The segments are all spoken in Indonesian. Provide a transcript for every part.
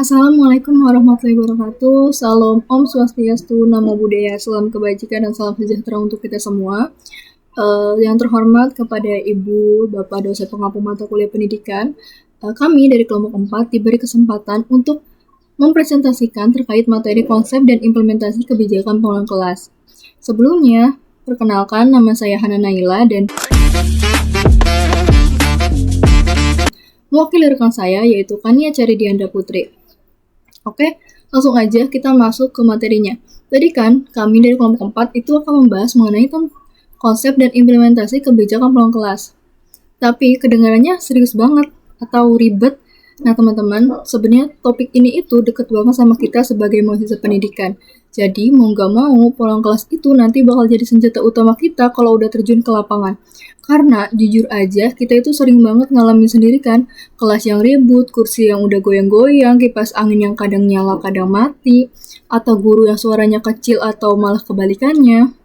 Assalamualaikum warahmatullahi wabarakatuh. Salam Om Swastiastu, Namo Buddhaya, salam kebajikan dan salam sejahtera untuk kita semua. Yang terhormat kepada Ibu, Bapak dosen pengampu mata kuliah pendidikan, kami dari kelompok 4 diberi kesempatan untuk mempresentasikan terkait materi konsep dan implementasi kebijakan pengelolaan kelas. Sebelumnya, perkenalkan nama saya Hana Naila dan mewakili rekan saya yaitu Kania Caridiandra Putri. Oke, langsung aja kita masuk ke materinya. Tadi kan kami dari kelompok 4 itu akan membahas mengenai konsep dan implementasi kebijakan pengelolaan kelas. Tapi kedengarannya serius banget atau ribet. Nah teman-teman, sebenarnya topik ini itu deket banget sama kita sebagai mahasiswa pendidikan. Jadi mau gak mau pengelolaan kelas itu nanti bakal jadi senjata utama kita kalau udah terjun ke lapangan. Karena jujur aja kita itu sering banget ngalamin sendiri kan, kelas yang ribut, kursi yang udah goyang-goyang, kipas angin yang kadang nyala kadang mati, atau guru yang suaranya kecil atau malah kebalikannya.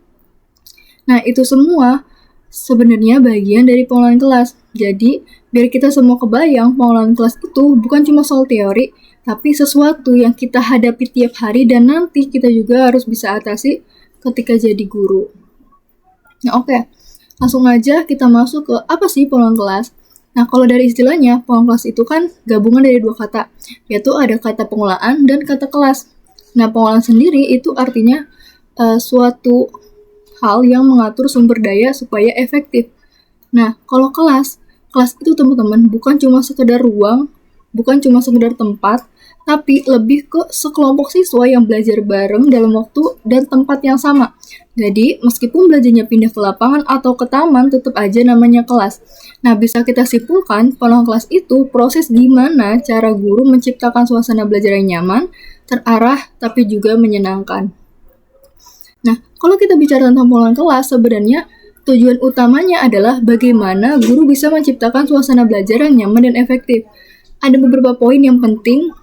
Nah itu semua sebenarnya bagian dari pengelolaan kelas. Jadi biar kita semua kebayang pengelolaan kelas itu bukan cuma soal teori, tapi sesuatu yang kita hadapi tiap hari dan nanti kita juga harus bisa atasi ketika jadi guru. Nah oke. Langsung aja kita masuk ke apa sih pengelolaan kelas. Nah, kalau dari istilahnya, pengelolaan kelas itu kan gabungan dari dua kata, yaitu ada kata pengelolaan dan kata kelas. Nah, pengelolaan sendiri itu artinya suatu hal yang mengatur sumber daya supaya efektif. Nah, kalau kelas itu teman-teman bukan cuma sekedar ruang, bukan cuma sekedar tempat, tapi lebih ke sekelompok siswa yang belajar bareng dalam waktu dan tempat yang sama. Jadi, meskipun belajarnya pindah ke lapangan atau ke taman, tetap aja namanya kelas. Nah, bisa kita simpulkan, pengelolaan kelas itu proses gimana cara guru menciptakan suasana belajar yang nyaman, terarah, tapi juga menyenangkan. Nah, kalau kita bicara tentang pengelolaan kelas, sebenarnya tujuan utamanya adalah bagaimana guru bisa menciptakan suasana belajar yang nyaman dan efektif. Ada beberapa poin yang penting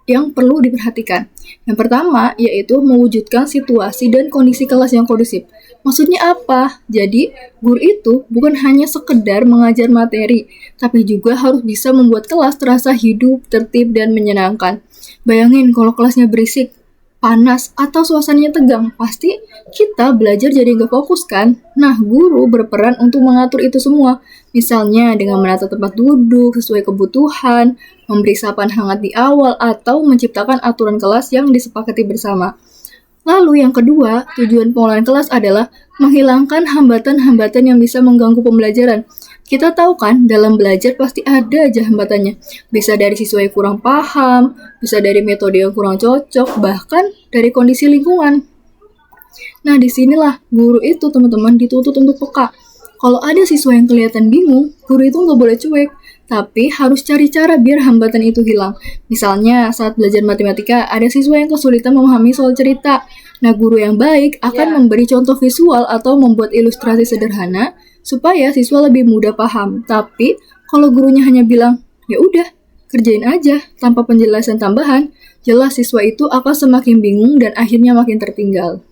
yang perlu diperhatikan. Yang pertama, yaitu mewujudkan situasi dan kondisi kelas yang kondusif. Maksudnya apa? Jadi, guru itu bukan hanya sekedar mengajar materi, tapi juga harus bisa membuat kelas terasa hidup, tertib, dan menyenangkan. Bayangin kalau kelasnya berisik, panas, atau suasananya tegang, pasti kita belajar jadi nggak fokus kan? Nah, guru berperan untuk mengatur itu semua. Misalnya dengan menata tempat duduk sesuai kebutuhan, memberi sapaan hangat di awal, atau menciptakan aturan kelas yang disepakati bersama. Lalu yang kedua, tujuan pengelolaan kelas adalah menghilangkan hambatan-hambatan yang bisa mengganggu pembelajaran. Kita tahu kan, dalam belajar pasti ada aja hambatannya. Bisa dari siswa yang kurang paham, bisa dari metode yang kurang cocok, bahkan dari kondisi lingkungan. Nah, disinilah guru itu teman-teman dituntut untuk peka. Kalau ada siswa yang kelihatan bingung, guru itu nggak boleh cuek, tapi harus cari cara biar hambatan itu hilang. Misalnya, saat belajar matematika, ada siswa yang kesulitan memahami soal cerita. Nah, guru yang baik akan memberi contoh visual atau membuat ilustrasi sederhana supaya siswa lebih mudah paham. Tapi, kalau gurunya hanya bilang, ya udah, kerjain aja tanpa penjelasan tambahan, jelas siswa itu akan semakin bingung dan akhirnya makin tertinggal.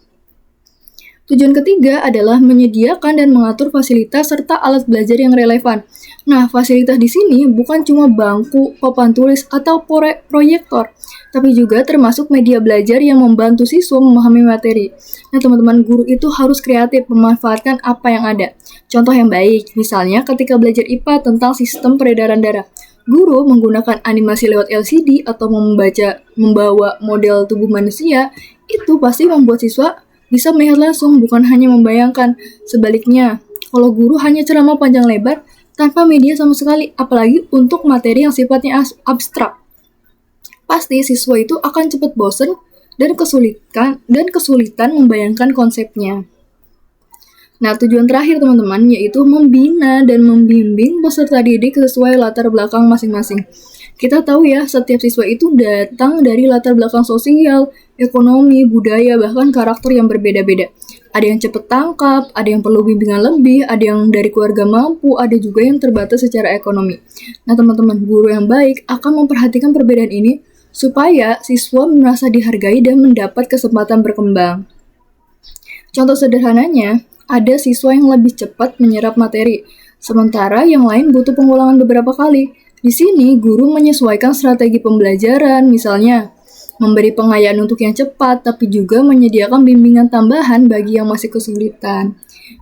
Tujuan ketiga adalah menyediakan dan mengatur fasilitas serta alat belajar yang relevan. Nah, fasilitas di sini bukan cuma bangku, papan tulis, atau proyektor, tapi juga termasuk media belajar yang membantu siswa memahami materi. Nah, teman-teman, guru itu harus kreatif memanfaatkan apa yang ada. Contoh yang baik, misalnya ketika belajar IPA tentang sistem peredaran darah. Guru menggunakan animasi lewat LCD atau membawa model tubuh manusia, itu pasti membuat siswa bisa melihat langsung, bukan hanya membayangkan. Sebaliknya, kalau guru hanya ceramah panjang lebar tanpa media sama sekali, apalagi untuk materi yang sifatnya abstrak, pasti siswa itu akan cepat bosan dan kesulitan membayangkan konsepnya. Nah, tujuan terakhir teman-teman yaitu membina dan membimbing peserta didik sesuai latar belakang masing-masing. Kita tahu ya, setiap siswa itu datang dari latar belakang sosial, ekonomi, budaya, bahkan karakter yang berbeda-beda. Ada yang cepat tangkap, ada yang perlu bimbingan lebih, ada yang dari keluarga mampu, ada juga yang terbatas secara ekonomi. Nah teman-teman, guru yang baik akan memperhatikan perbedaan ini supaya siswa merasa dihargai dan mendapat kesempatan berkembang. Contoh sederhananya, ada siswa yang lebih cepat menyerap materi, sementara yang lain butuh pengulangan beberapa kali. Di sini, guru menyesuaikan strategi pembelajaran, misalnya memberi pengayaan untuk yang cepat, tapi juga menyediakan bimbingan tambahan bagi yang masih kesulitan.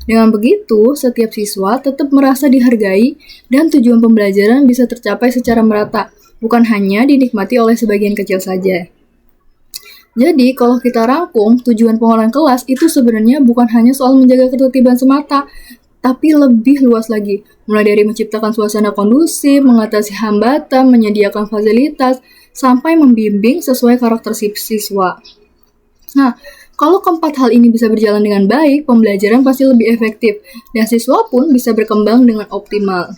Dengan begitu, setiap siswa tetap merasa dihargai dan tujuan pembelajaran bisa tercapai secara merata, bukan hanya dinikmati oleh sebagian kecil saja. Jadi, kalau kita rangkum, tujuan pengolahan kelas itu sebenarnya bukan hanya soal menjaga ketertiban semata, tapi lebih luas lagi, mulai dari menciptakan suasana kondusif, mengatasi hambatan, menyediakan fasilitas, sampai membimbing sesuai karakter siswa. Nah, kalau keempat hal ini bisa berjalan dengan baik, pembelajaran pasti lebih efektif, dan siswa pun bisa berkembang dengan optimal.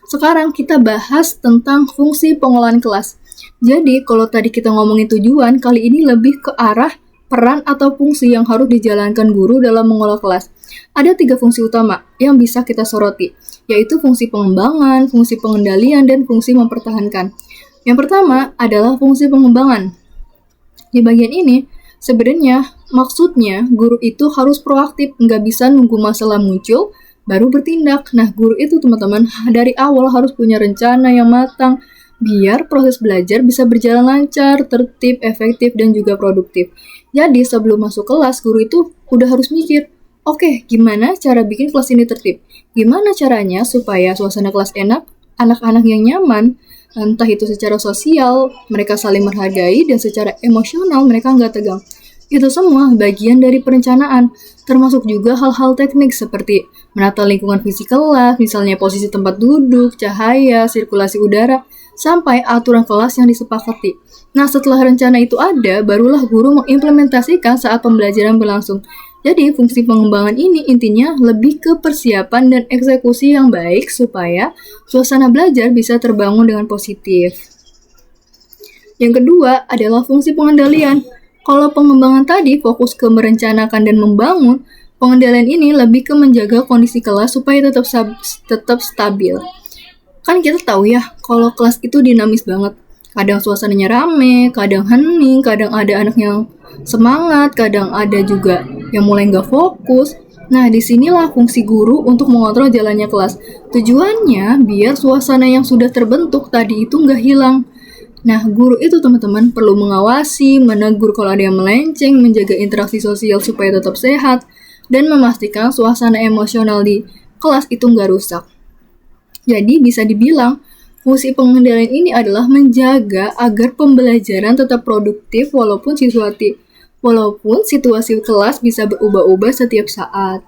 Sekarang kita bahas tentang fungsi pengolahan kelas. Jadi, kalau tadi kita ngomongin tujuan, kali ini lebih ke arah peran atau fungsi yang harus dijalankan guru dalam mengolah kelas. Ada 3 fungsi utama yang bisa kita soroti, yaitu fungsi pengembangan, fungsi pengendalian, dan fungsi mempertahankan. Yang pertama adalah fungsi pengembangan. Di bagian ini, sebenarnya maksudnya guru itu harus proaktif, nggak bisa nunggu masalah muncul, baru bertindak. Nah, guru itu teman-teman dari awal harus punya rencana yang matang, biar proses belajar bisa berjalan lancar, tertib, efektif, dan juga produktif. Jadi, sebelum masuk kelas, guru itu udah harus mikir, oke, gimana cara bikin kelas ini tertib? Gimana caranya supaya suasana kelas enak, anak-anak yang nyaman, entah itu secara sosial, mereka saling menghargai, dan secara emosional, mereka nggak tegang. Itu semua bagian dari perencanaan, termasuk juga hal-hal teknik seperti menata lingkungan fisik kelas, misalnya posisi tempat duduk, cahaya, sirkulasi udara, sampai aturan kelas yang disepakati. Nah, setelah rencana itu ada, barulah guru mengimplementasikan saat pembelajaran berlangsung. Jadi, fungsi pengembangan ini intinya lebih ke persiapan dan eksekusi yang baik supaya suasana belajar bisa terbangun dengan positif. Yang kedua adalah fungsi pengendalian. Kalau pengembangan tadi fokus ke merencanakan dan membangun, pengendalian ini lebih ke menjaga kondisi kelas supaya tetap stabil. Kan kita tahu ya, kalau kelas itu dinamis banget. Kadang suasananya rame, kadang hening, kadang ada anak yang semangat, kadang ada juga yang mulai nggak fokus. Nah, disinilah fungsi guru untuk mengontrol jalannya kelas. Tujuannya biar suasana yang sudah terbentuk tadi itu nggak hilang. Nah, guru itu teman-teman perlu mengawasi, menegur kalau ada yang melenceng, menjaga interaksi sosial supaya tetap sehat, dan memastikan suasana emosional di kelas itu nggak rusak. Jadi bisa dibilang, fungsi pengendalian ini adalah menjaga agar pembelajaran tetap produktif walaupun situasi kelas bisa berubah-ubah setiap saat.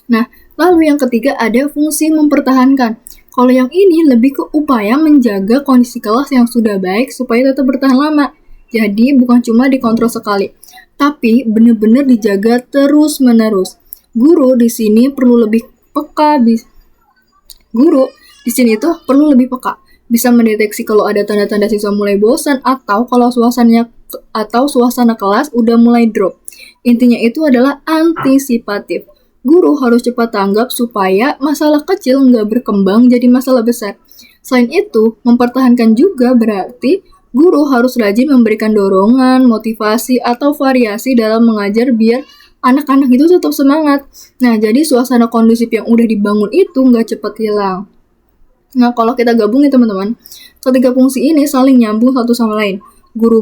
Nah, lalu yang ketiga ada fungsi mempertahankan. Kalau yang ini lebih ke upaya menjaga kondisi kelas yang sudah baik supaya tetap bertahan lama. Jadi bukan cuma dikontrol sekali, tapi benar-benar dijaga terus-menerus. Guru di sini perlu lebih peka. Guru di sini tuh perlu lebih peka, bisa mendeteksi kalau ada tanda-tanda siswa mulai bosan atau kalau suasana kelas udah mulai drop. Intinya itu adalah antisipatif. Guru harus cepat tanggap supaya masalah kecil nggak berkembang jadi masalah besar. Selain itu, mempertahankan juga berarti guru harus rajin memberikan dorongan, motivasi, atau variasi dalam mengajar biar anak-anak itu tetap semangat. Nah, jadi suasana kondusif yang udah dibangun itu nggak cepat hilang. Nah, kalau kita gabungin teman-teman, ketiga fungsi ini saling nyambung satu sama lain. Guru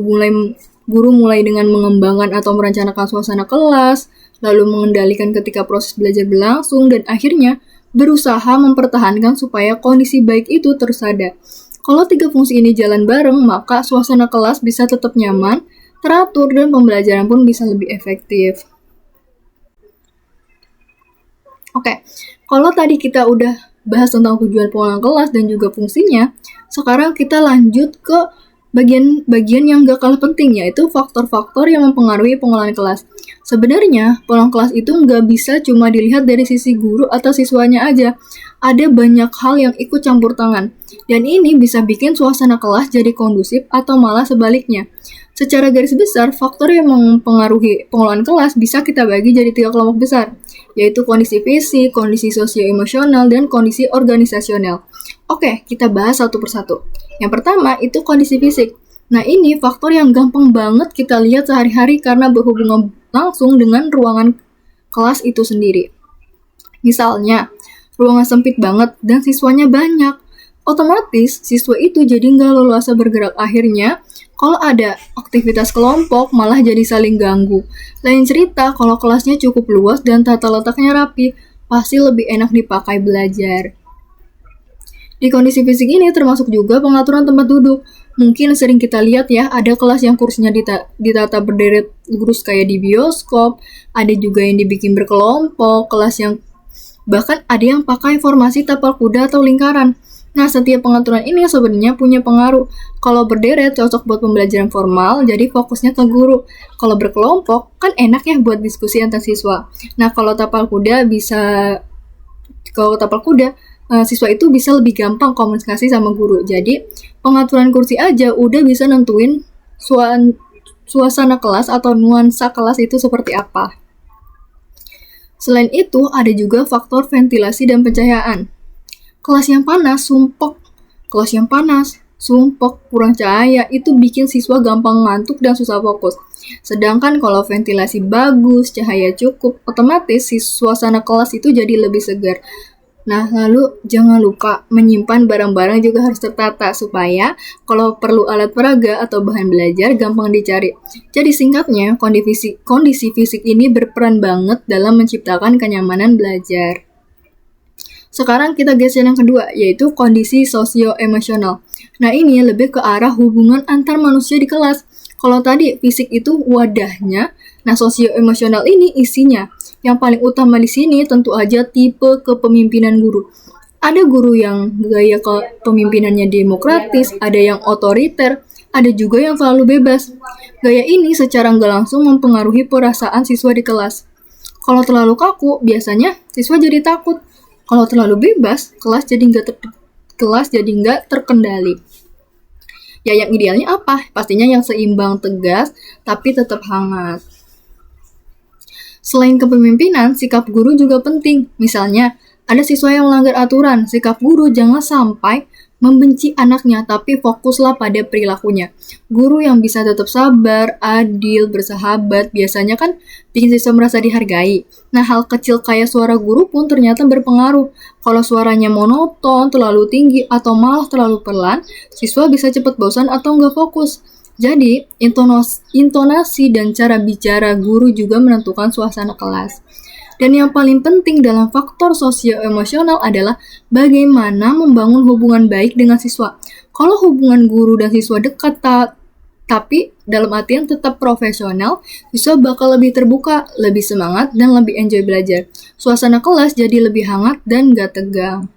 mulai dengan mengembangkan atau merencanakan suasana kelas, lalu mengendalikan ketika proses belajar berlangsung, dan akhirnya berusaha mempertahankan supaya kondisi baik itu terus ada. Kalau 3 fungsi ini jalan bareng, maka suasana kelas bisa tetap nyaman, teratur, dan pembelajaran pun bisa lebih efektif. Oke, kalau tadi kita udah bahas tentang tujuan pengolahan kelas dan juga fungsinya, sekarang kita lanjut ke bagian yang gak kalah penting, yaitu faktor-faktor yang mempengaruhi pengolahan kelas. Sebenarnya, pengolahan kelas itu nggak bisa cuma dilihat dari sisi guru atau siswanya aja. Ada banyak hal yang ikut campur tangan, dan ini bisa bikin suasana kelas jadi kondusif atau malah sebaliknya. Secara garis besar, faktor yang mempengaruhi pengolahan kelas bisa kita bagi jadi 3 kelompok besar, yaitu kondisi fisik, kondisi sosio-emosional, dan kondisi organisasional. Oke, kita bahas satu persatu. Yang pertama itu kondisi fisik. Nah, ini faktor yang gampang banget kita lihat sehari-hari karena berhubungan langsung dengan ruangan kelas itu sendiri. Misalnya, ruangan sempit banget, dan siswanya banyak. Otomatis, siswa itu jadi nggak leluasa bergerak. Akhirnya, kalau ada aktivitas kelompok, malah jadi saling ganggu. Lain cerita, kalau kelasnya cukup luas dan tata letaknya rapi, pasti lebih enak dipakai belajar. Di kondisi fisik ini termasuk juga pengaturan tempat duduk. Mungkin sering kita lihat ya, ada kelas yang kursinya ditata berderet lurus kayak di bioskop, ada juga yang dibikin berkelompok, kelas yang bahkan ada yang pakai formasi tapal kuda atau lingkaran. Nah, setiap pengaturan ini sebenarnya punya pengaruh. Kalau berderet cocok buat pembelajaran formal, jadi fokusnya ke guru. Kalau berkelompok, kan enak ya buat diskusi antar siswa. Nah, kalau tapal kuda siswa itu bisa lebih gampang komunikasi sama guru. Jadi, pengaturan kursi aja udah bisa nentuin suasana kelas atau nuansa kelas itu seperti apa. Selain itu, ada juga faktor ventilasi dan pencahayaan. Kelas yang panas, sumpek, kurang cahaya, itu bikin siswa gampang ngantuk dan susah fokus. Sedangkan kalau ventilasi bagus, cahaya cukup, otomatis suasana kelas itu jadi lebih segar. Nah, lalu jangan lupa menyimpan barang-barang juga harus tertata supaya kalau perlu alat peraga atau bahan belajar gampang dicari. Jadi singkatnya, kondisi fisik ini berperan banget dalam menciptakan kenyamanan belajar. Sekarang kita geser yang kedua, yaitu kondisi sosio-emosional. Nah, ini lebih ke arah hubungan antar manusia di kelas. Kalau tadi fisik itu wadahnya, nah sosio-emosional ini isinya. Yang paling utama di sini tentu aja tipe kepemimpinan guru. Ada guru yang gaya kepemimpinannya demokratis, ada yang otoriter, ada juga yang terlalu bebas. Gaya ini secara nggak langsung mempengaruhi perasaan siswa di kelas. Kalau terlalu kaku, biasanya siswa jadi takut. Kalau terlalu bebas, kelas jadi nggak terkendali. Ya, yang idealnya apa? Pastinya yang seimbang, tegas, tapi tetap hangat. Selain kepemimpinan, sikap guru juga penting. Misalnya, ada siswa yang melanggar aturan, sikap guru jangan sampai membenci anaknya, tapi fokuslah pada perilakunya. Guru yang bisa tetap sabar, adil, bersahabat, biasanya kan bikin siswa merasa dihargai. Nah, hal kecil kayak suara guru pun ternyata berpengaruh. Kalau suaranya monoton, terlalu tinggi, atau malah terlalu pelan, siswa bisa cepat bosan atau nggak fokus. Jadi, intonasi dan cara bicara guru juga menentukan suasana kelas. Dan yang paling penting dalam faktor sosio-emosional adalah bagaimana membangun hubungan baik dengan siswa. Kalau hubungan guru dan siswa dekat, tapi dalam artian tetap profesional, siswa bakal lebih terbuka, lebih semangat, dan lebih enjoy belajar. Suasana kelas jadi lebih hangat dan gak tegang.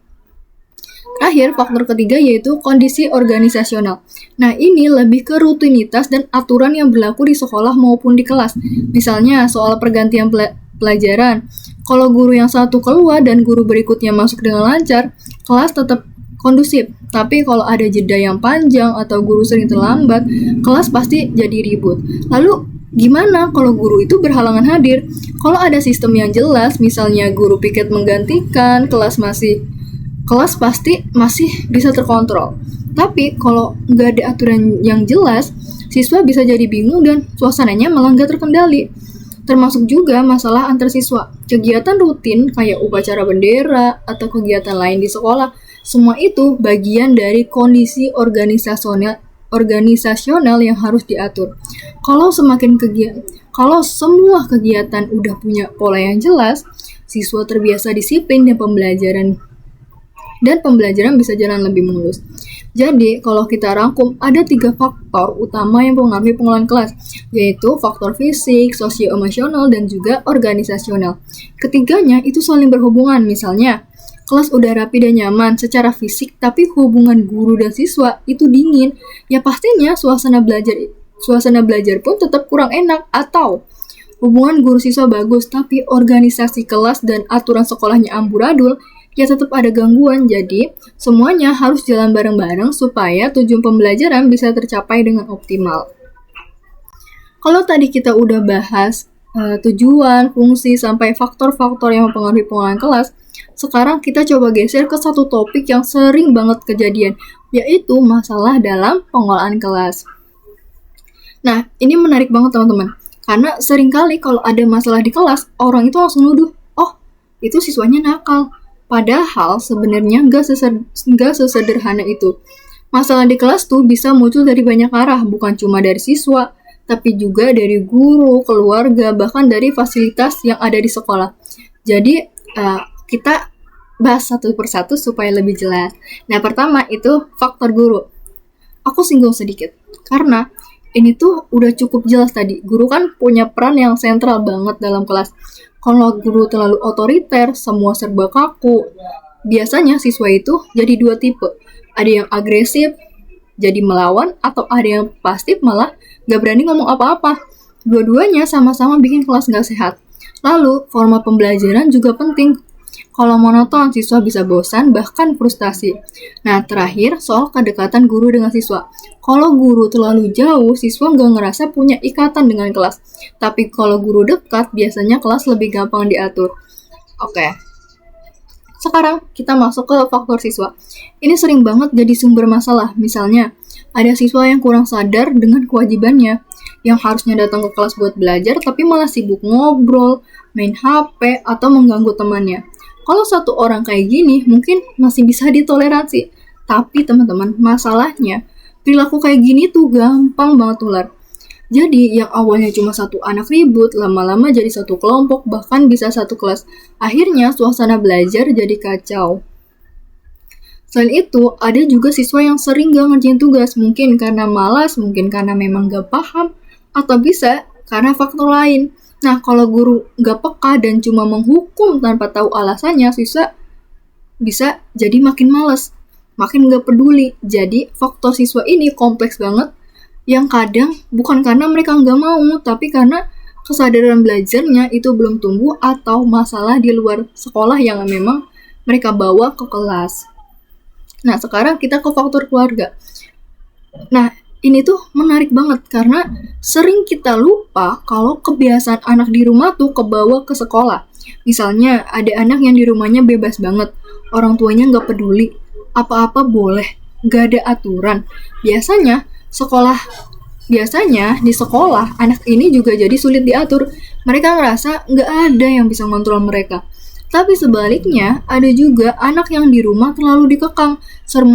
Terakhir, faktor ketiga yaitu kondisi organisasional. Nah, ini lebih ke rutinitas dan aturan yang berlaku di sekolah maupun di kelas. Misalnya, soal pergantian pelajaran. Kalau guru yang satu keluar dan guru berikutnya masuk dengan lancar, kelas tetap kondusif. Tapi kalau ada jeda yang panjang atau guru sering terlambat, kelas pasti jadi ribut. Lalu, gimana kalau guru itu berhalangan hadir? Kalau ada sistem yang jelas, misalnya guru piket menggantikan, kelas pasti masih bisa terkontrol. Tapi kalau nggak ada aturan yang jelas, siswa bisa jadi bingung dan suasananya malah nggak terkendali. Termasuk juga masalah antar siswa. Kegiatan rutin kayak upacara bendera atau kegiatan lain di sekolah, semua itu bagian dari kondisi organisasional yang harus diatur. Kalau semua kegiatan udah punya pola yang jelas, siswa terbiasa disiplin dan pembelajaran bisa jalan lebih mulus. Jadi, kalau kita rangkum, ada 3 faktor utama yang mempengaruhi pengelolaan kelas, yaitu faktor fisik, sosio-emosional, dan juga organisasional. Ketiganya itu saling berhubungan, misalnya, kelas udah rapi dan nyaman secara fisik, tapi hubungan guru dan siswa itu dingin, ya pastinya suasana belajar pun tetap kurang enak. Atau hubungan guru siswa bagus, tapi organisasi kelas dan aturan sekolahnya amburadul, ya tetap ada gangguan. Jadi, semuanya harus jalan bareng-bareng supaya tujuan pembelajaran bisa tercapai dengan optimal. Kalau tadi kita udah bahas tujuan, fungsi, sampai faktor-faktor yang mempengaruhi pengelolaan kelas, sekarang kita coba geser ke satu topik yang sering banget kejadian, yaitu masalah dalam pengelolaan kelas. Nah, ini menarik banget teman-teman, karena seringkali kalau ada masalah di kelas, orang itu langsung nuduh, oh, itu siswanya nakal. Padahal sebenarnya nggak sesederhana itu. Masalah di kelas tuh bisa muncul dari banyak arah, bukan cuma dari siswa, tapi juga dari guru, keluarga, bahkan dari fasilitas yang ada di sekolah. Jadi, kita bahas satu persatu supaya lebih jelas. Nah, pertama itu faktor guru. Aku singgung sedikit, karena ini tuh udah cukup jelas tadi. Guru kan punya peran yang sentral banget dalam kelas. Kalau guru terlalu otoriter, semua serba kaku, biasanya siswa itu jadi dua tipe. Ada yang agresif, jadi melawan, atau ada yang pasif malah gak berani ngomong apa-apa. Dua-duanya sama-sama bikin kelas gak sehat. Lalu, format pembelajaran juga penting. Kalau monoton, siswa bisa bosan, bahkan frustasi. Nah, terakhir, soal kedekatan guru dengan siswa. Kalau guru terlalu jauh, siswa nggak ngerasa punya ikatan dengan kelas. Tapi kalau guru dekat, biasanya kelas lebih gampang diatur. Oke. Sekarang, kita masuk ke faktor siswa. Ini sering banget jadi sumber masalah. Misalnya, ada siswa yang kurang sadar dengan kewajibannya, yang harusnya datang ke kelas buat belajar, tapi malah sibuk ngobrol, main HP, atau mengganggu temannya. Kalau satu orang kayak gini, mungkin masih bisa ditoleransi. Tapi teman-teman, masalahnya, perilaku kayak gini tuh gampang banget tular. Jadi, yang awalnya cuma satu anak ribut, lama-lama jadi satu kelompok, bahkan bisa satu kelas. Akhirnya, suasana belajar jadi kacau. Selain itu, ada juga siswa yang sering gak ngerjain tugas, mungkin karena malas, mungkin karena memang gak paham, atau bisa karena faktor lain. Nah, kalau guru gak peka dan cuma menghukum tanpa tahu alasannya, siswa bisa jadi makin males, makin gak peduli. Jadi, faktor siswa ini kompleks banget, yang kadang bukan karena mereka gak mau, tapi karena kesadaran belajarnya itu belum tumbuh atau masalah di luar sekolah yang memang mereka bawa ke kelas. Nah, sekarang kita ke faktor keluarga. Nah, ini tuh menarik banget karena sering kita lupa kalau kebiasaan anak di rumah tuh kebawa ke sekolah. Misalnya ada anak yang di rumahnya bebas banget, orang tuanya nggak peduli, apa-apa boleh, nggak ada aturan. Biasanya di sekolah anak ini juga jadi sulit diatur. Mereka ngerasa nggak ada yang bisa ngontrol mereka. Tapi sebaliknya, ada juga anak yang di rumah terlalu dikekang,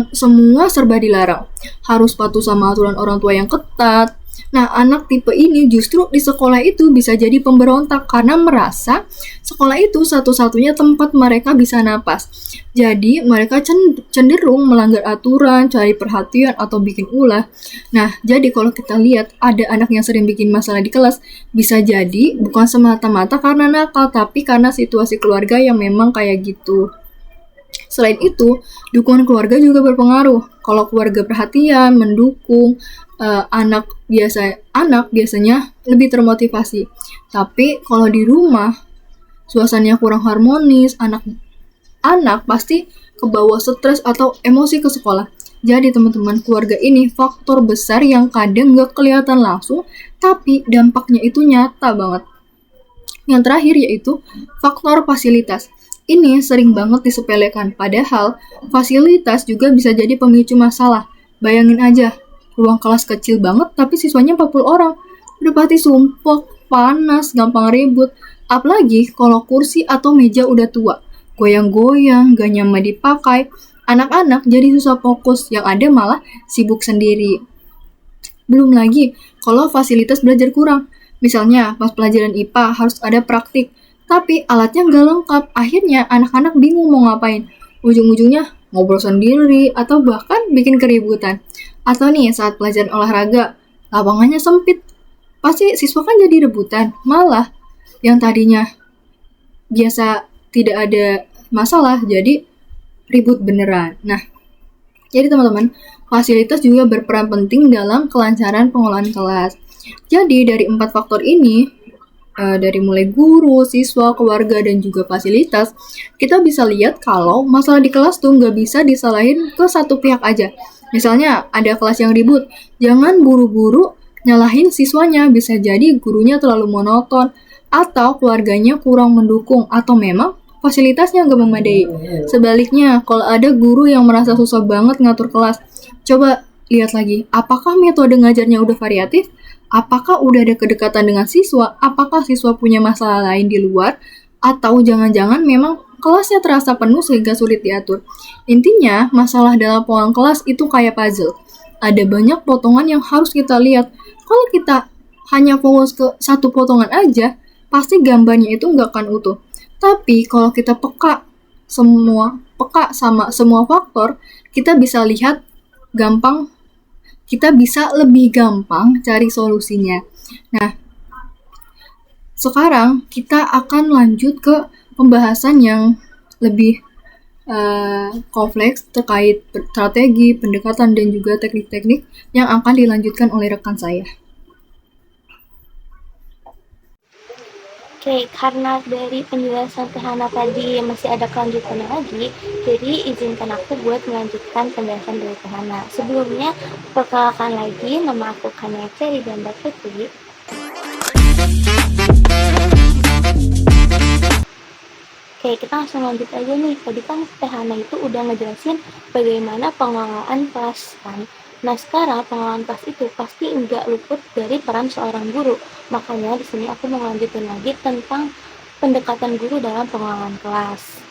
semua serba dilarang. Harus patuh sama aturan orang tua yang ketat. Nah, anak tipe ini justru di sekolah itu bisa jadi pemberontak karena merasa sekolah itu satu-satunya tempat mereka bisa napas. Jadi, mereka cenderung melanggar aturan, cari perhatian, atau bikin ulah. Nah, jadi kalau kita lihat ada anak yang sering bikin masalah di kelas, bisa jadi bukan semata-mata karena nakal, tapi karena situasi keluarga yang memang kayak gitu. Selain itu, dukungan keluarga juga berpengaruh. Kalau keluarga perhatian, mendukung, anak biasanya lebih termotivasi. Tapi kalau di rumah, suasananya kurang harmonis, anak pasti kebawa stres atau emosi ke sekolah. Jadi teman-teman, keluarga ini faktor besar yang kadang gak kelihatan langsung, tapi dampaknya itu nyata banget. Yang terakhir yaitu faktor fasilitas. Ini sering banget disepelekan, padahal fasilitas juga bisa jadi pemicu masalah. Bayangin aja, ruang kelas kecil banget tapi siswanya 40 orang. Udah pasti sumpek, panas, gampang ribut. Apalagi kalau kursi atau meja udah tua, goyang-goyang, gak nyaman dipakai. Anak-anak jadi susah fokus, yang ada malah sibuk sendiri. Belum lagi kalau fasilitas belajar kurang. Misalnya pas pelajaran IPA harus ada praktik, tapi alatnya nggak lengkap. Akhirnya anak-anak bingung mau ngapain. Ujung-ujungnya ngobrol sendiri atau bahkan bikin keributan. Atau nih saat pelajaran olahraga, lapangannya sempit. Pasti siswa kan jadi rebutan. Malah yang tadinya biasa tidak ada masalah, jadi ribut beneran. Nah, jadi teman-teman, fasilitas juga berperan penting dalam kelancaran pengelolaan kelas. Jadi dari 4 faktor ini, dari mulai guru, siswa, keluarga, dan juga fasilitas, kita bisa lihat kalau masalah di kelas tuh nggak bisa disalahin ke satu pihak aja. Misalnya ada kelas yang ribut, jangan buru-buru nyalahin siswanya, bisa jadi gurunya terlalu monoton, atau keluarganya kurang mendukung, atau memang fasilitasnya nggak memadai. Sebaliknya, kalau ada guru yang merasa susah banget ngatur kelas, coba lihat lagi, apakah metode ngajarnya udah variatif? Apakah udah ada kedekatan dengan siswa? Apakah siswa punya masalah lain di luar? Atau jangan-jangan memang kelasnya terasa penuh sehingga sulit diatur. Intinya, masalah dalam pengelolaan kelas itu kayak puzzle. Ada banyak potongan yang harus kita lihat. Kalau kita hanya fokus ke satu potongan aja, pasti gambarnya itu nggak akan utuh. Tapi kalau kita peka sama semua faktor, kita bisa lihat gampang, kita bisa lebih gampang cari solusinya. Nah, sekarang kita akan lanjut ke pembahasan yang lebih kompleks terkait strategi, pendekatan, dan juga teknik-teknik yang akan dilanjutkan oleh rekan saya. Oke, karena dari penjelasan Tehana tadi masih ada kelanjutannya lagi, jadi izinkan aku buat melanjutkan penjelasan dari Tehana. Sebelumnya, perkenalkan lagi, nama aku Kania Cherry Ganda Putri. Oke, kita langsung lanjut aja nih. Tadi kan Tehana itu udah ngejelasin bagaimana pengelolaan kelas kan. Nah, sekarang pengelolaan kelas itu pasti nggak luput dari peran seorang guru. Makanya di sini aku mau lanjutin lagi tentang pendekatan guru dalam pengelolaan kelas.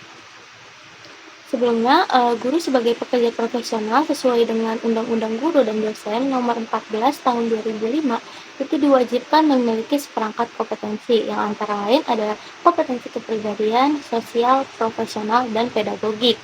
Sebelumnya, guru sebagai pekerja profesional sesuai dengan Undang-Undang Guru dan Dosen Nomor 14 Tahun 2005 itu diwajibkan memiliki seperangkat kompetensi yang antara lain adalah kompetensi kepribadian, sosial, profesional, dan pedagogik.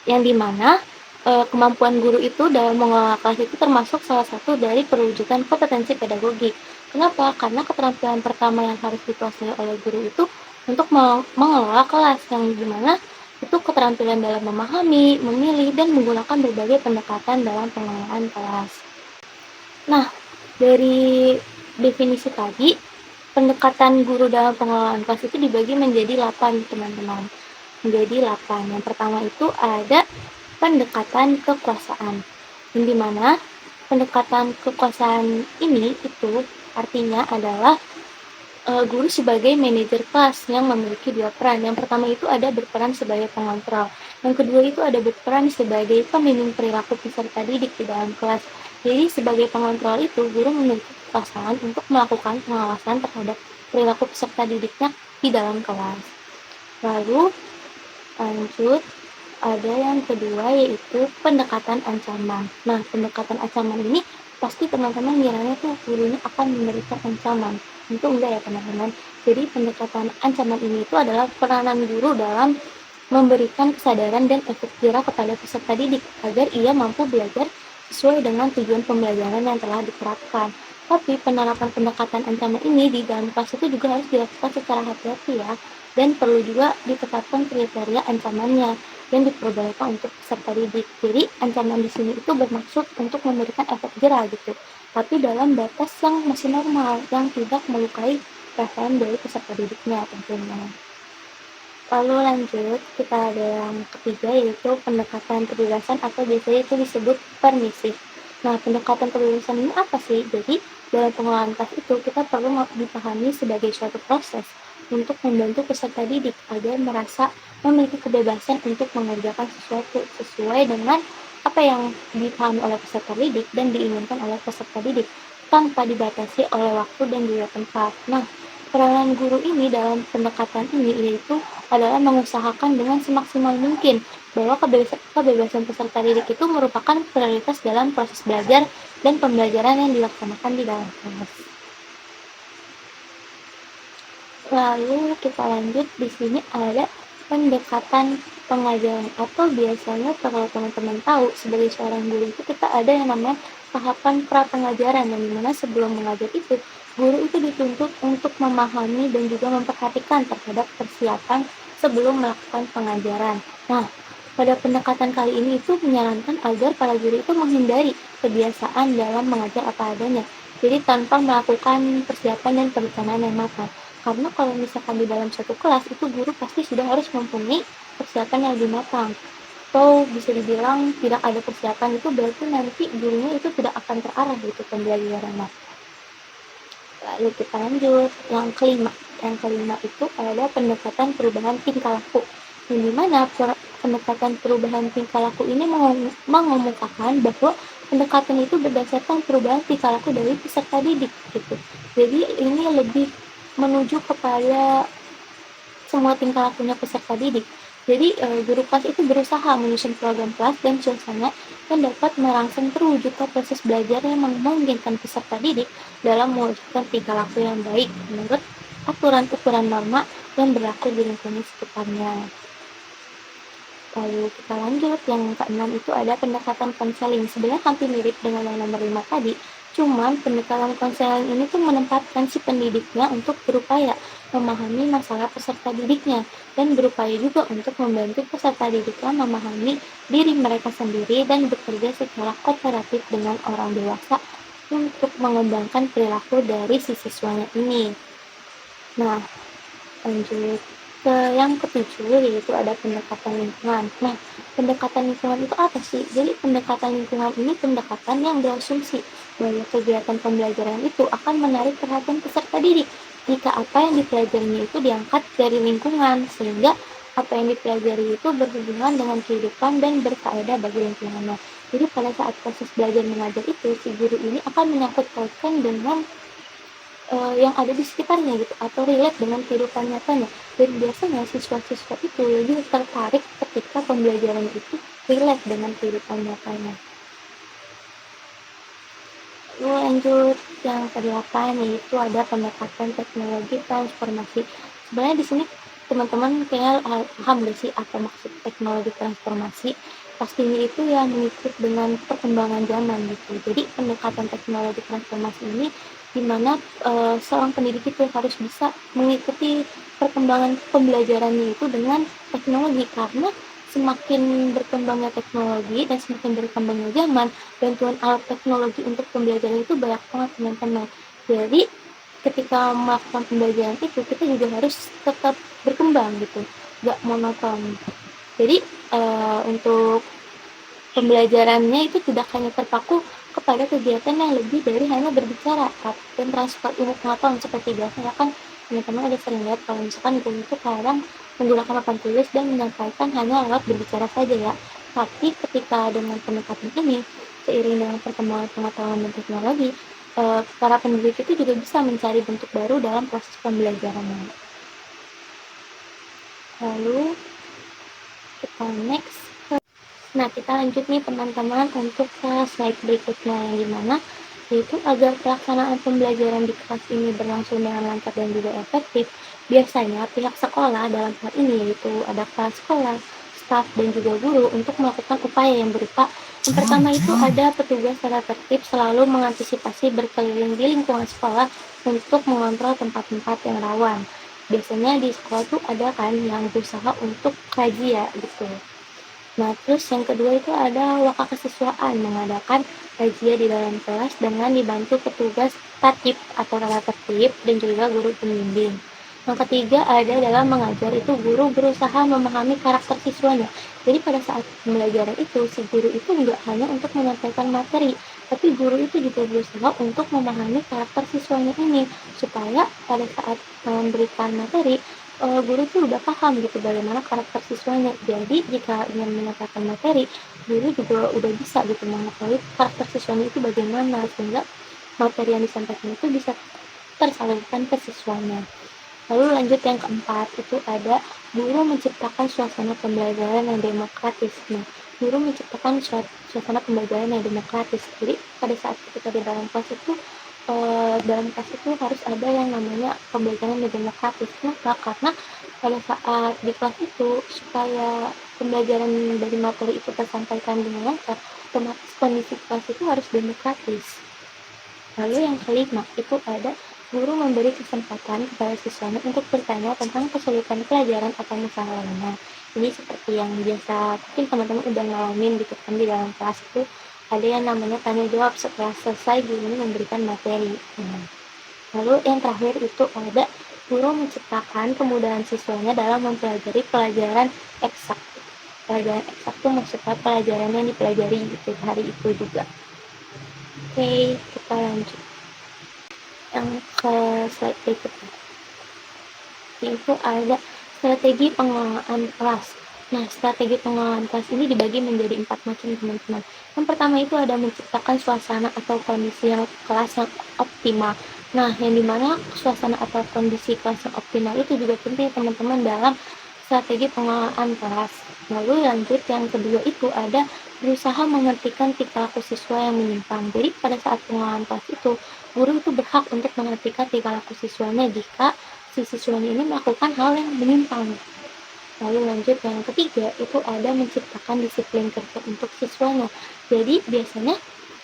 Yang dimana kemampuan guru itu dalam mengelola kelas itu termasuk salah satu dari perwujudan kompetensi pedagogik. Kenapa? Karena keterampilan pertama yang harus dikuasai oleh guru itu untuk mengelola kelas, yang dimana itu keterampilan dalam memahami, memilih, dan menggunakan berbagai pendekatan dalam pengelolaan kelas. Nah, dari definisi tadi, pendekatan guru dalam pengelolaan kelas itu dibagi menjadi 8, teman-teman. Menjadi 8. Yang pertama itu ada pendekatan kekuasaan. Yang dimana pendekatan kekuasaan ini itu artinya adalah guru sebagai manajer kelas yang memiliki dua peran. Yang pertama itu ada berperan sebagai pengontrol. Yang kedua itu ada berperan sebagai pembimbing perilaku peserta didik di dalam kelas. Jadi sebagai pengontrol itu, guru memiliki kekuasaan untuk melakukan pengawasan terhadap perilaku peserta didiknya di dalam kelas. Lalu lanjut, ada yang kedua yaitu pendekatan ancaman. Nah, pendekatan ancaman ini pasti teman-teman ngiranya tuh gurunya akan memberikan ancaman. Tentu enggak ya teman-teman. Jadi pendekatan ancaman ini itu adalah peranan guru dalam memberikan kesadaran dan efek jerah kepada peserta didik agar ia mampu belajar sesuai dengan tujuan pembelajaran yang telah diterapkan. Tapi penerapan pendekatan ancaman ini di dalam kelas itu juga harus dilakukan secara hati-hati ya, dan perlu juga ditetapkan kriteria ancamannya yang diperbolehkan untuk peserta didik. Jadi ancaman di sini itu bermaksud untuk memberikan efek jerah gitu, tapi dalam batas yang masih normal, yang tidak melukai perasaan dari peserta didiknya tentunya. Lalu lanjut, kita ada yang ketiga yaitu pendekatan kebebasan atau biasanya itu disebut permisif. Nah, pendekatan kebebasan ini apa sih? Jadi, dalam pengelolaan kelas itu kita perlu dipahami sebagai suatu proses untuk membantu peserta didik agar merasa memiliki kebebasan untuk mengerjakan sesuatu sesuai dengan apa yang dipahami oleh peserta didik dan diinginkan oleh peserta didik tanpa dibatasi oleh waktu dan juga tempat. Nah, peranan guru ini dalam pendekatan ini yaitu adalah mengusahakan dengan semaksimal mungkin bahwa kebebasan peserta didik itu merupakan prioritas dalam proses belajar dan pembelajaran yang dilaksanakan di dalam kelas. Lalu kita lanjut, di sini ada pendekatan pengajaran atau biasanya kalau teman-teman tahu sebagai seorang guru itu kita ada yang namanya tahapan pra pengajaran, yang dimana sebelum mengajar itu guru itu dituntut untuk memahami dan juga memperhatikan terhadap persiapan sebelum melakukan pengajaran. Nah, pada pendekatan kali ini itu menyarankan agar para guru itu menghindari kebiasaan dalam mengajar apa adanya, jadi tanpa melakukan persiapan dan perencanaan yang matang. Karena kalau misalkan di dalam satu kelas itu guru pasti sudah harus mempunyai persiapan yang lebih matang. Atau bisa dibilang tidak ada persiapan itu berarti nanti gurunya itu tidak akan terarah gitu pembelajarannya. Lalu kita lanjut yang kelima. Yang kelima itu ada pendekatan perubahan tingkah laku. Yang dimana pendekatan perubahan tingkah laku ini mengemukakan bahwa pendekatan itu berdasarkan perubahan tingkah laku dari peserta didik gitu. Jadi ini lebih menuju kepada semua tingkah lakunya peserta didik. Jadi guru kelas itu berusaha menyusun program kelas dan suasana yang dapat merangsang terwujudnya proses belajar yang memungkinkan peserta didik dalam mewujudkan tingkah laku yang baik menurut aturan-aturan norma yang berlaku di lingkungan sekitarnya. Lalu kita lanjut, yang keenam itu ada pendekatan konseling. Sebenarnya hampir mirip dengan yang nomor 5 tadi, cuman pendekatan konseling ini tuh menempatkan si pendidiknya untuk berupaya memahami masalah peserta didiknya dan berupaya juga untuk membantu peserta didiknya memahami diri mereka sendiri dan bekerja secara kooperatif dengan orang dewasa untuk mengembangkan perilaku dari si siswanya ini. Nah, lanjut ke yang ketujuh, yaitu ada pendekatan lingkungan. Nah, pendekatan lingkungan itu apa sih? Jadi pendekatan lingkungan ini pendekatan yang berasumsi bahwa kegiatan pembelajaran itu akan menarik perhatian peserta didik jika apa yang dipelajarinya itu diangkat dari lingkungan, sehingga apa yang dipelajari itu berhubungan dengan kehidupan dan berfaedah bagi lingkungannya. Jadi pada saat proses belajar mengajar itu, si guru ini akan menyangkut pautkan dengan yang ada di sekitarnya gitu atau relate dengan kehidupan nyatanya, dan biasanya siswa-siswa itu lebih tertarik ketika pembelajaran itu relate dengan kehidupan nyatanya. Lalu lanjut yang kedelapan, yaitu ada pendekatan teknologi transformasi. Sebenarnya di sini teman-teman kayaknya paham gak sih apa maksud teknologi transformasi? Pastinya itu ya mengikut dengan perkembangan zaman gitu. Jadi pendekatan teknologi transformasi ini dimana seorang pendidik itu harus bisa mengikuti perkembangan pembelajarannya itu dengan teknologi, karena semakin berkembangnya teknologi dan semakin berkembangnya zaman, bantuan alat teknologi untuk pembelajaran itu banyak banget teman-teman. Jadi ketika melakukan pembelajaran itu kita juga harus tetap berkembang gitu, gak monoton. Jadi untuk pembelajarannya itu tidak hanya terpaku kepada kegiatan yang lebih dari hanya berbicara dan transfer ilmu pengetahuan seperti biasanya kan teman-teman ada sering lihat kalau misalkan guru itu kadang menggunakan papan tulis dan menyampaikan hanya lewat berbicara saja ya. Tapi ketika dengan pendekatan ini, seiring dengan perkembangan pengetahuan dan teknologi, para pendidik itu juga bisa mencari bentuk baru dalam proses pembelajarannya. Lalu kita next. Nah, kita lanjut nih teman-teman untuk ke slide berikutnya, yang dimana yaitu agar pelaksanaan pembelajaran di kelas ini berlangsung dengan lancar dan juga efektif, biasanya pihak sekolah dalam hal ini yaitu ada kepala sekolah, staf, dan juga guru untuk melakukan upaya yang berupa yang pertama itu ada petugas secara tertib selalu mengantisipasi berkeliling di lingkungan sekolah untuk mengontrol tempat-tempat yang rawan. Biasanya di sekolah tuh ada kan yang berusaha untuk razia gitu. Nah, terus yang kedua itu ada waka kesiswaan, mengadakan razia di dalam kelas dengan dibantu petugas tatip atau tata tertib dan juga guru pembimbing. Yang ketiga ada dalam mengajar itu guru berusaha memahami karakter siswanya. Jadi pada saat pembelajaran itu, si guru itu enggak hanya untuk menyampaikan materi, tapi guru itu juga berusaha untuk memahami karakter siswanya ini, supaya pada saat memberikan materi, guru tuh udah paham gitu bagaimana karakter siswanya. Jadi jika ingin menyampaikan materi, guru juga udah bisa gitu mengetahui karakter siswanya itu bagaimana, sehingga materi yang disampaikan itu bisa tersalurkan ke siswanya. Lalu lanjut yang keempat, itu ada guru menciptakan suasana pembelajaran yang demokratis. Nah, guru menciptakan suasana pembelajaran yang demokratis. Jadi pada saat kita di dalam kelas itu dalam kelas itu harus ada yang namanya pembelajaran yang demokratis. Kenapa? Karena pada saat di kelas itu supaya pembelajaran dari materi itu tersampaikan dengan lancar, otomatis kondisi kelas itu harus demokratis. Lalu yang kelima itu ada guru memberi kesempatan kepada siswanya untuk bertanya tentang kesulitan pelajaran atau masalah lainnya. Ini seperti yang biasa mungkin teman-teman udah ngalamin gitu kan di dalam kelas itu ada yang namanya tanya jawab setelah selesai guru memberikan materi. Lalu yang terakhir itu ada guru menciptakan kemudahan siswanya dalam mempelajari pelajaran eksak. Pelajaran eksak itu maksudnya pelajaran yang dipelajari di hari itu juga. Oke, kita lanjut yang ke slide berikutnya. Itu ada strategi pengelolaan kelas. Nah, strategi pengelolaan kelas ini dibagi menjadi 4 macam teman-teman. Yang pertama itu ada menciptakan suasana atau kondisi yang kelas yang optimal. Nah, yang dimana suasana atau kondisi kelas yang optimal itu juga penting teman-teman dalam strategi pengelolaan kelas. Lalu lanjut yang kedua itu ada berusaha menghentikan tingkah laku siswa yang menyimpang. Jadi pada saat pengelolaan kelas itu, guru itu berhak untuk menghentikan tingkah laku siswanya jika si siswanya ini melakukan hal yang menyimpang. Lalu lanjut yang ketiga itu ada menciptakan disiplin kerja untuk siswanya. Jadi biasanya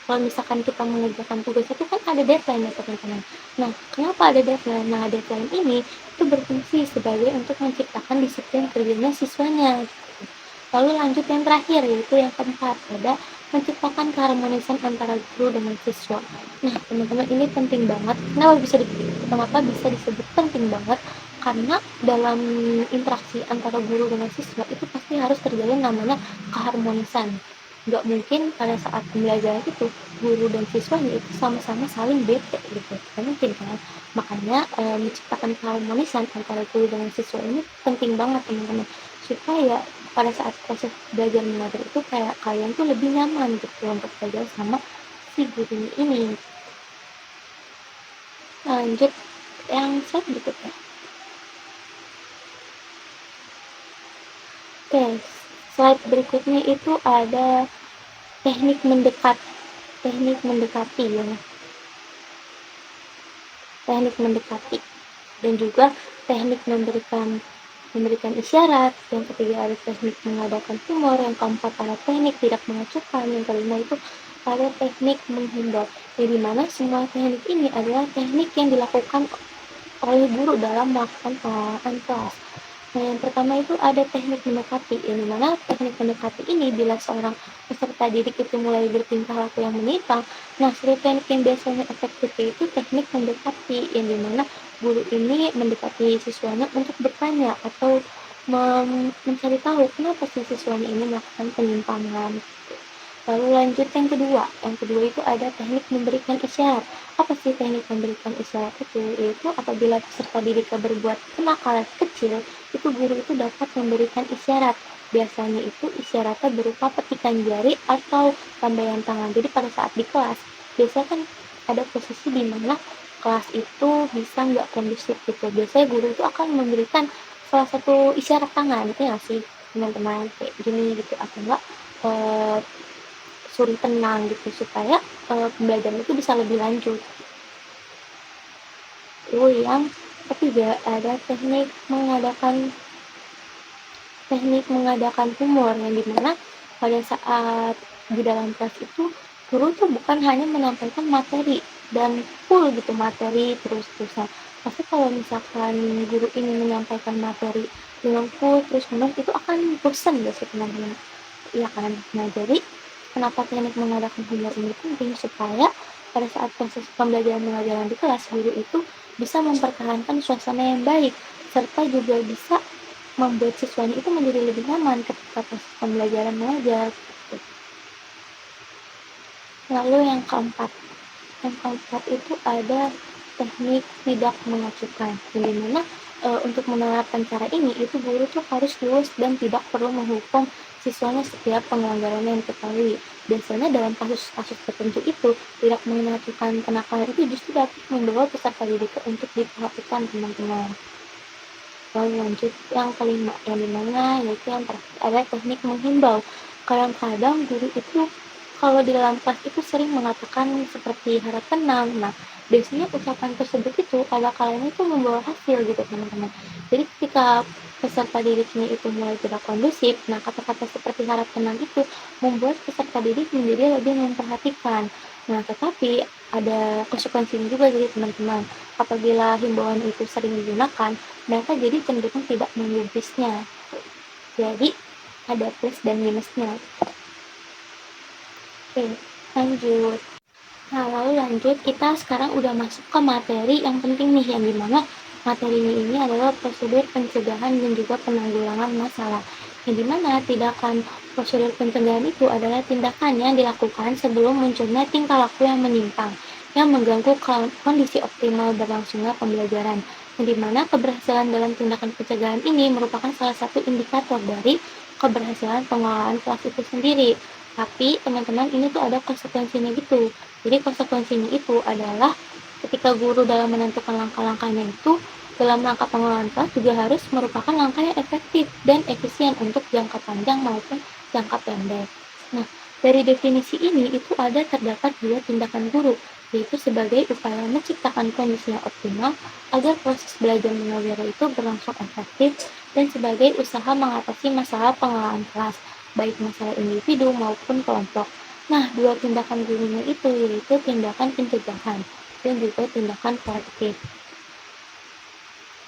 kalau misalkan kita mengerjakan tugas itu kan ada deadline ya teman-teman. Nah, kenapa ada deadline? Nah, deadline ini itu berfungsi sebagai untuk menciptakan disiplin kerjanya siswanya. Lalu lanjut yang terakhir yaitu yang keempat ada menciptakan keharmonisan antara guru dengan siswa. Nah, teman-teman ini penting banget. Kenapa bisa disebut penting banget? Karena dalam interaksi antara guru dengan siswa itu pasti harus terjalin namanya keharmonisan. Nggak mungkin pada saat pembelajaran itu guru dan siswanya itu sama-sama saling bete gitu. Nggak mungkin kan? Makanya menciptakan keharmonisan antara guru dengan siswa ini penting banget teman-teman. Supaya pada saat proses belajar mengajar itu kayak kalian tuh lebih nyaman gitu untuk belajar sama si gurunya ini. Lanjut yang slide berikutnya. Oke, slide berikutnya itu ada teknik mendekati ya. Teknik mendekati dan juga teknik memberikan isyarat, yang ketiga ada teknik mengadakan humor, yang keempat ada teknik tidak mengacukan, yang kelima itu ada teknik menghimbau. Jadi mana semua teknik ini adalah teknik yang dilakukan oleh guru dalam melakukan pengelolaan kelas. Nah, yang pertama itu ada teknik mendekati, yang dimana teknik mendekati ini bila seorang peserta didik itu mulai bertingkah laku yang menyimpang, nah satu teknik yang biasanya efektif itu teknik mendekati, yang dimana guru ini mendekati siswanya untuk bertanya atau mencari tahu kenapa si siswanya ini melakukan penyimpangan. Lalu lanjut yang kedua itu ada teknik memberikan isyarat. Apa sih teknik memberikan isyarat itu? Yaitu apabila peserta didik berbuat kenakalan kecil, itu guru itu dapat memberikan isyarat. Biasanya itu isyaratnya berupa petikan jari atau lambaian tangan. Jadi pada saat di kelas, biasanya kan ada posisi di mana kelas itu bisa nggak kondusif gitu. Biasanya guru itu akan memberikan salah satu isyarat tangan, itu ya sih teman-teman kayak gini gitu atau enggak suruh tenang gitu supaya pembelajaran itu bisa lebih lanjut. Lalu yang ketiga ada teknik mengadakan humor yang dimana pada saat di dalam kelas itu guru tuh bukan hanya menyampaikan materi dan full gitu materi terus-terusan. Pasti kalau misalkan guru ini menyampaikan materi dengan full terus-menerus itu akan bosan gak sih teman-teman? Iya kan? Nah jadi kenapa teknik mengadakan humor ini penting supaya pada saat proses pembelajaran mengajaran di kelas guru itu bisa mempertahankan suasana yang baik serta juga bisa membuat siswanya itu menjadi lebih nyaman ketika proses pembelajaran mengajar. Lalu yang keempat itu ada teknik tidak mengacukan, yang dimana untuk menerapkan cara ini itu guru tuh harus lurus dan tidak perlu menghukum siswanya setiap pelanggaran yang diketahui. Biasanya dalam kasus-kasus tertentu itu tidak mengacukan kenakalan itu justru dapat membawa peserta didik untuk diperhatikan teman-teman. Lalu lanjut yang kelima, yang dimana yaitu yang terakhir ada teknik menghimbau. Kadang-kadang guru itu kalau di dalam kelas itu sering mengatakan seperti harap tenang. Nah, biasanya ucapan tersebut itu pada kalanya itu membawa hasil gitu teman-teman. Jadi ketika peserta didiknya itu mulai tidak kondusif, nah kata-kata seperti harap tenang itu membuat peserta didik menjadi lebih memperhatikan. Nah, tetapi ada konsekuensinya juga jadi teman-teman. Apabila himbauan itu sering digunakan, mereka jadi cenderung tidak menggubrisnya. Jadi ada plus dan minusnya. Oke, lanjut. Nah, lalu lanjut, kita sekarang udah masuk ke materi yang penting nih, yang dimana materinya ini adalah prosedur pencegahan dan juga penanggulangan masalah. Yang dimana tindakan prosedur pencegahan itu adalah tindakan yang dilakukan sebelum munculnya tingkah laku yang menyimpang, yang mengganggu kondisi optimal berlangsungnya pembelajaran. Yang dimana keberhasilan dalam tindakan pencegahan ini merupakan salah satu indikator dari keberhasilan pengelolaan kelas itu sendiri. Tapi teman-teman ini tuh ada konsekuensinya gitu. Jadi konsekuensinya itu adalah Ketika guru dalam menentukan langkah-langkahnya itu, dalam langkah pengelolaan kelas juga harus merupakan langkah yang efektif dan efisien untuk jangka panjang maupun jangka pendek. Nah, dari definisi ini itu terdapat dua tindakan guru, yaitu sebagai upaya menciptakan kondisi yang optimal agar proses belajar mengajar itu berlangsung efektif dan sebagai usaha mengatasi masalah pengelolaan kelas, baik masalah individu maupun kelompok. Nah, dua tindakan gurunya itu yaitu tindakan pencegahan dan juga tindakan korektif.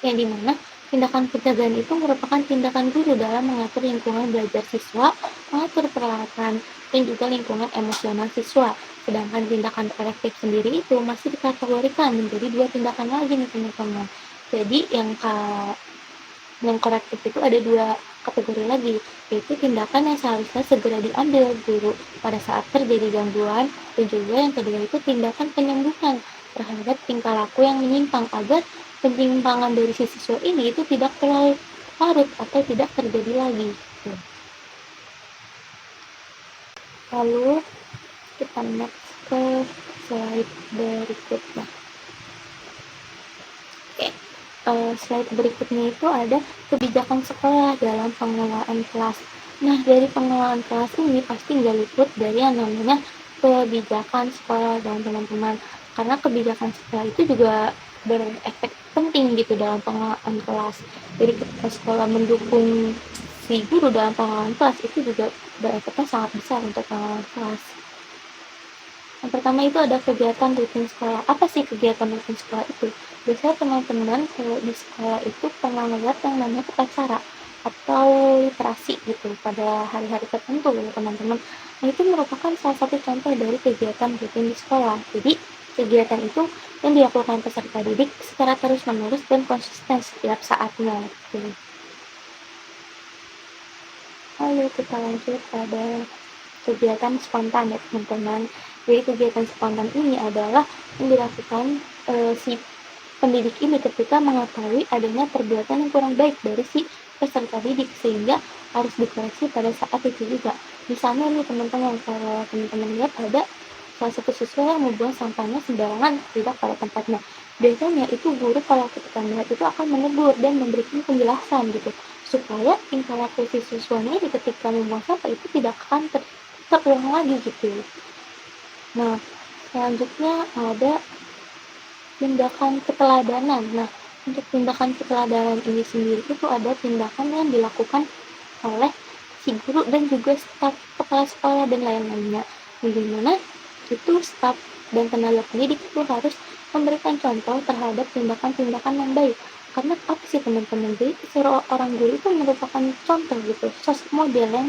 Yang dimana tindakan pencegahan itu merupakan tindakan guru dalam mengatur lingkungan belajar siswa, mengatur peralatan, dan juga lingkungan emosional siswa. Sedangkan tindakan korektif sendiri itu masih dikategorikan menjadi dua tindakan lagi nih teman-teman. Jadi yang korektif itu ada dua kategori lagi, yaitu tindakan yang seharusnya segera diambil guru pada saat terjadi gangguan, dan juga yang kedua itu tindakan penyembuhan terhadap tingkah laku yang menyimpang agar penyimpangan dari si siswa ini itu tidak terlalu larut atau tidak terjadi lagi. Lalu kita next ke slide berikutnya. Slide berikutnya itu ada kebijakan sekolah dalam pengelolaan kelas. Nah, dari pengelolaan kelas ini pasti nggak luput dari yang namanya kebijakan sekolah dan teman-teman. Karena kebijakan sekolah itu juga berefek penting gitu dalam pengelolaan kelas. Jadi ketika sekolah mendukung si guru dalam pengelolaan kelas itu juga berefeknya sangat besar untuk pengelolaan kelas. Yang pertama itu ada kegiatan rutin sekolah. Apa sih kegiatan rutin sekolah itu? Biasanya teman-teman kalau di sekolah itu pernah melihat yang namanya upacara atau literasi gitu pada hari-hari tertentu ya teman-teman. Nah, itu merupakan salah satu contoh dari kegiatan rutin di sekolah. Jadi kegiatan itu yang dilakukan peserta didik secara terus-menerus dan konsisten setiap saatnya. Gitu. Lalu kita lanjut pada kegiatan spontan ya teman-teman. Jadi kegiatan spontan ini adalah yang dilakukan si pendidik ini ketika mengetahui adanya perbuatan yang kurang baik dari si peserta didik sehingga harus dikoreksi pada saat itu juga. Misalnya nih teman-teman, kalau teman-teman lihat ada salah satu siswa yang membuang sampahnya sembarangan tidak pada tempatnya. Biasanya itu guru kalau ketika melihat itu akan menegur dan memberikan penjelasan gitu supaya tingkah laku si siswanya ini ketika membuang sampah itu tidak akan terulang lagi gitu. Nah, selanjutnya ada tindakan keteladanan. Nah, untuk tindakan keteladanan ini sendiri itu ada tindakan yang dilakukan oleh si guru dan juga staf kepala sekolah dan lain-lainnya. Bagaimana itu staf dan tenaga pendidik itu harus memberikan contoh terhadap tindakan-tindakan yang baik. Karena apa sih teman-teman? Jadi seorang guru itu merupakan contoh gitu, sosok model yang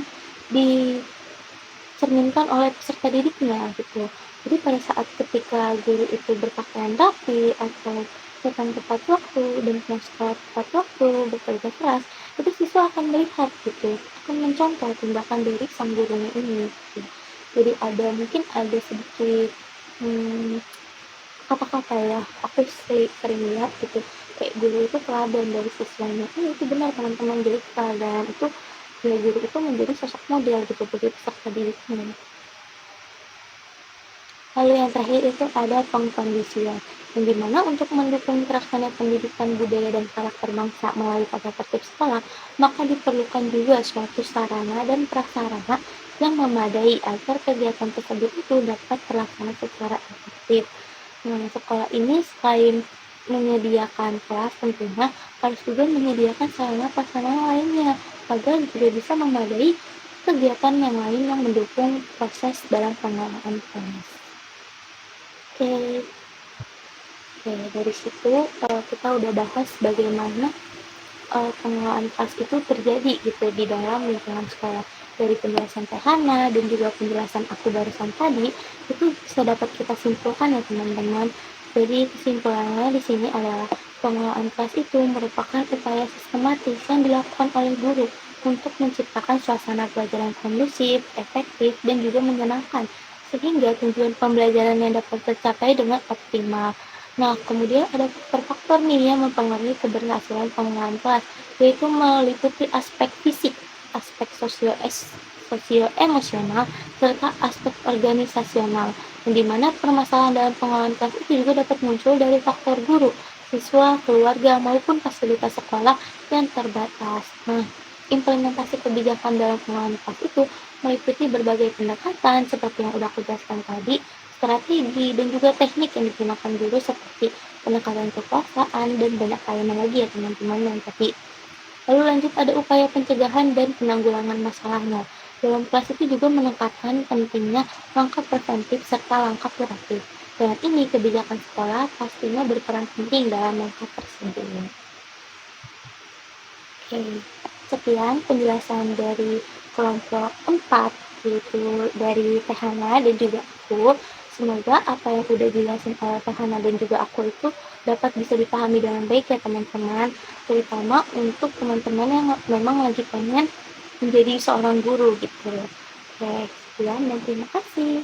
dicerminkan oleh peserta didiknya gitu. Jadi pada saat ketika guru itu berpakaian rapi atau datang tepat waktu dan pulang sekolah tepat waktu, bekerja keras, itu siswa akan melihat gitu, akan mencontoh tindakan dari sang gurunya ini. Gitu. Jadi mungkin ada sedikit kata-kata ya, aku sering lihat gitu, kayak guru itu teladan dari siswanya. Itu benar teman-teman, jadi teladan itu ya guru itu menjadi sosok model gitu bagi peserta didiknya. Lalu yang terakhir itu ada pengkondisian, yang dimana untuk mendukung terlaksananya pendidikan budaya dan karakter bangsa melalui tata tertib sekolah, maka diperlukan juga suatu sarana dan prasarana yang memadai agar kegiatan tersebut itu dapat terlaksana secara efektif. Nah, sekolah ini selain menyediakan kelas tentunya harus juga menyediakan sarana prasarana lainnya agar juga bisa memadai kegiatan yang lain yang mendukung proses dalam pengelolaan kelas. Oke, dari situ kita udah bahas bagaimana pengelolaan kelas itu terjadi gitu di dalam lingkungan sekolah. Dari penjelasan Tehana dan juga penjelasan aku barusan tadi, itu bisa dapat kita simpulkan ya teman-teman. Jadi kesimpulannya di sini adalah pengelolaan kelas itu merupakan upaya sistematis yang dilakukan oleh guru untuk menciptakan suasana pelajaran kondusif, efektif, dan juga menyenangkan sehingga tujuan pembelajaran yang dapat tercapai dengan optimal. Nah, kemudian ada faktor-faktor nih yang mempengaruhi keberhasilan pengelolaan kelas, yaitu meliputi aspek fisik, aspek sosio-emosional, serta aspek organisasional. yang dimana permasalahan dalam pengelolaan kelas itu juga dapat muncul dari faktor guru, siswa, keluarga, maupun fasilitas sekolah yang terbatas. Nah, implementasi kebijakan dalam pengelolaan kelas itu meliputi berbagai pendekatan seperti yang udah aku jelaskan tadi, strategi, dan juga teknik yang digunakan guru seperti pendekatan kekuasaan dan banyak lainnya lagi ya teman-teman yang tadi. Lalu lanjut ada upaya pencegahan dan penanggulangan masalahnya. Dalam kelas itu juga menekankan pentingnya langkah preventif serta langkah kuratif. Dengan ini, kebijakan sekolah pastinya berperan penting dalam langkah tersebut. Oke, sekian penjelasan dari kelompok 4, yaitu dari Tehana dan juga aku. Semoga apa yang udah dijelasin oleh Tehana dan juga aku itu dapat bisa dipahami dengan baik ya teman-teman. Terutama untuk teman-teman yang memang lagi pengen menjadi seorang guru gitu. Oke, sekian dan terima kasih.